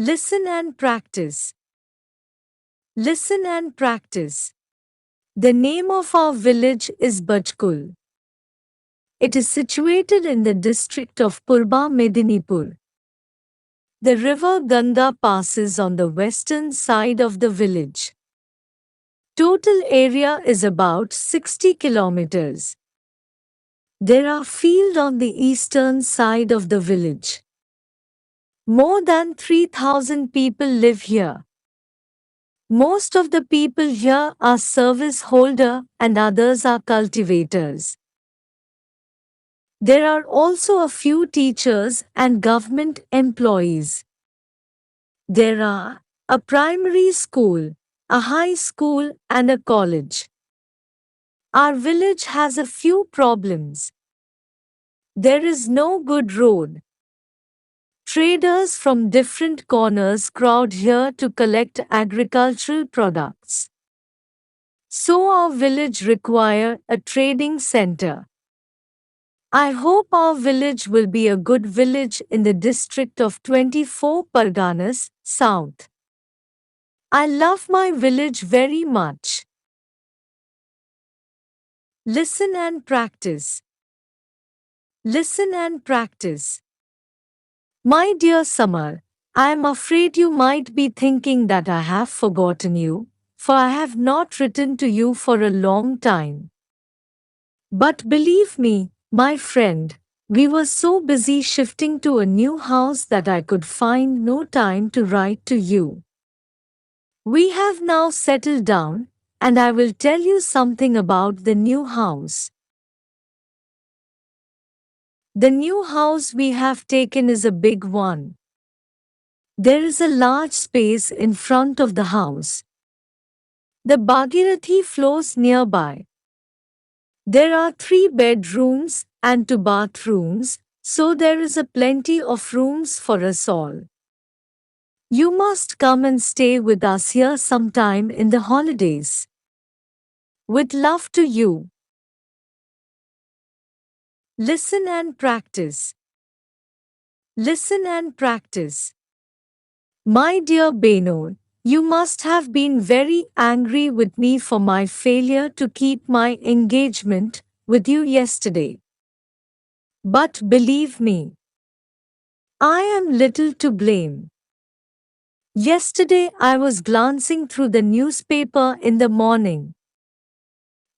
Listen and practice. Listen and practice. The name of our village is Bajkul. It is situated in the district of Purba Medinipur. The river Ganga passes on the western side of the village. Total area is about 60 kilometers. There are fields on the eastern side of the village. More than 3,000 people live here. Most of the people here are service holder and others are cultivators. There are also a few teachers and government employees. There are a primary school, a high school and a college. Our village has a few problems. There is no good road. Traders from different corners crowd here to collect agricultural products. So our village require a trading center. I hope our village will be a good village in the district of 24 Parganas, South. I love my village very much. Listen and practice. Listen and practice. My dear Samar, I am afraid you might be thinking that I have forgotten you, for I have not written to you for a long time. But believe me, my friend, we were so busy shifting to a new house that I could find no time to write to you. We have now settled down, and I will tell you something about the new house. The new house we have taken is a big one. There is a large space in front of the house. The Bhagirathi flows nearby. There are 3 bedrooms and 2 bathrooms, so there is a plenty of rooms for us all. You must come and stay with us here sometime in the holidays. With love to you. Listen and practice. Listen and practice. My dear Benor, you must have been very angry with me for my failure to keep my engagement with you yesterday. But believe me, I am little to blame. Yesterday I was glancing through the newspaper in the morning.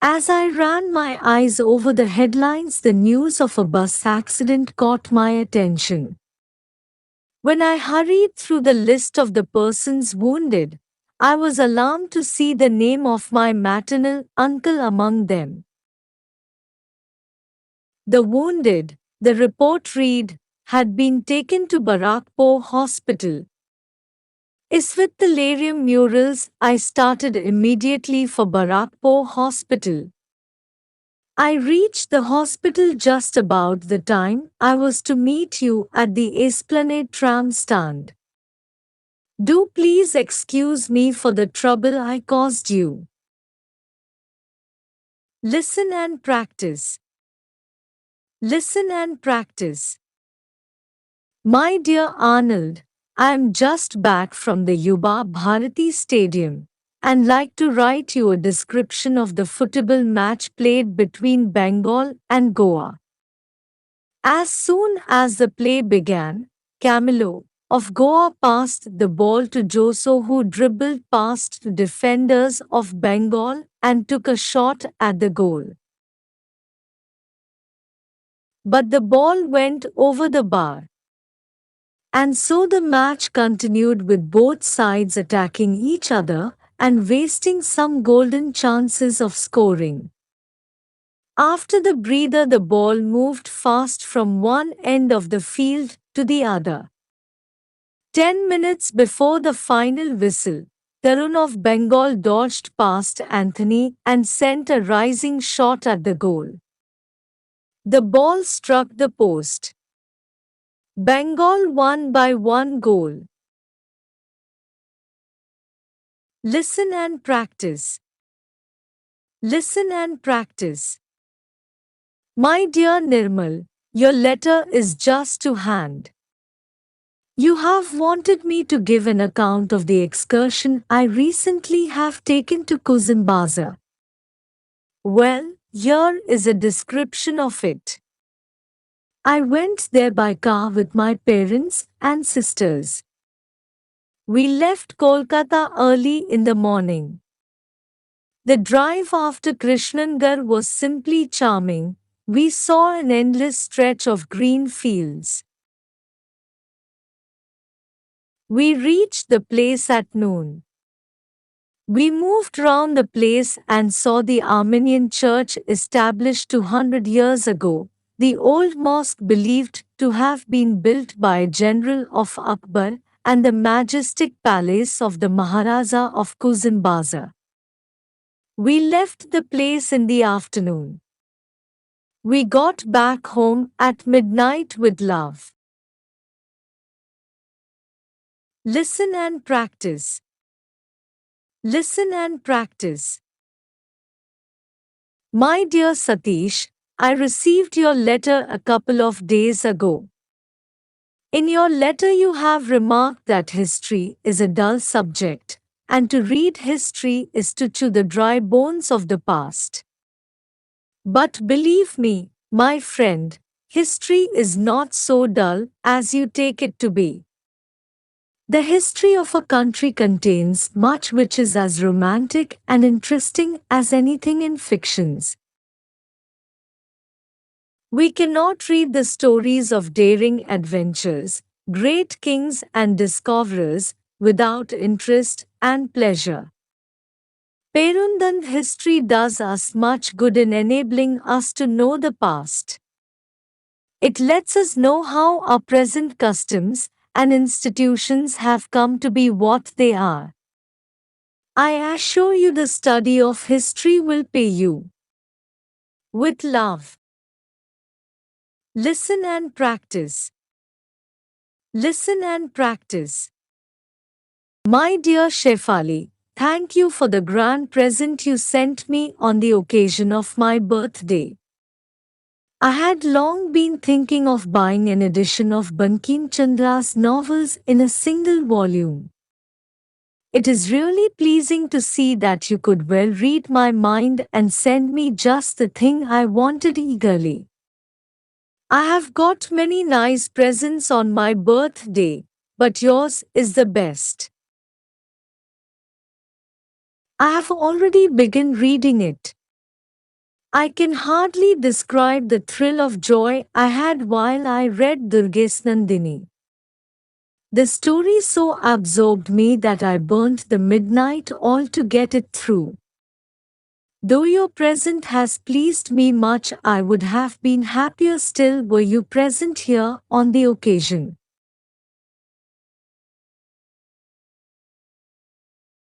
As I ran my eyes over the headlines, the news of a bus accident caught my attention. When I hurried through the list of the persons wounded, I was alarmed to see the name of my maternal uncle among them. The wounded, the report read, had been taken to Barakpur Hospital. As with the delirium murals, I started immediately for Barakpur Hospital. I reached the hospital just about the time I was to meet you at the Esplanade tram stand. Do please excuse me for the trouble I caused you. Listen and practice. Listen and practice. My dear Arnold, I am just back from the Yuba Bharati Stadium and like to write you a description of the football match played between Bengal and Goa. As soon as the play began, Camilo of Goa passed the ball to Joso, who dribbled past defenders of Bengal and took a shot at the goal. But the ball went over the bar. And so the match continued with both sides attacking each other and wasting some golden chances of scoring. After the breather, the ball moved fast from one end of the field to the other. 10 minutes before the final whistle, Tarun of Bengal dodged past Anthony and sent a rising shot at the goal. The ball struck the post. Bengal won by 1 goal. Listen and practice. Listen and practice. My dear Nirmal, your letter is just to hand. You have wanted me to give an account of the excursion I recently have taken to Kuzimbaza. Well, here is a description of it. I went there by car with my parents and sisters. We left Kolkata early in the morning. The drive after Krishnanagar was simply charming. We saw an endless stretch of green fields. We reached the place at noon. We moved round the place and saw the Armenian church established 200 years ago, the old mosque believed to have been built by a general of Akbar, and the majestic palace of the Maharaja of Kuzimbaza. We left the place in the afternoon. We got back home at midnight with love. Listen and practice. Listen and practice. My dear Satish, I received your letter a couple of days ago. In your letter, you have remarked that history is a dull subject, and to read history is to chew the dry bones of the past. But believe me, my friend, history is not so dull as you take it to be. The history of a country contains much which is as romantic and interesting as anything in fictions. We cannot read the stories of daring adventures, great kings and discoverers, without interest and pleasure. Perundan history does us much good in enabling us to know the past. It lets us know how our present customs and institutions have come to be what they are. I assure you the study of history will pay you. With love. Listen and practice. Listen and practice. My dear Shefali, thank you for the grand present you sent me on the occasion of my birthday. I had long been thinking of buying an edition of Bankim Chandra's novels in a single volume. It is really pleasing to see that you could well read my mind and send me just the thing I wanted eagerly. I have got many nice presents on my birthday, but yours is the best. I have already begun reading it. I can hardly describe the thrill of joy I had while I read Durgesnandini. The story so absorbed me that I burnt the midnight oil to get it through. Though your present has pleased me much, I would have been happier still were you present here on the occasion.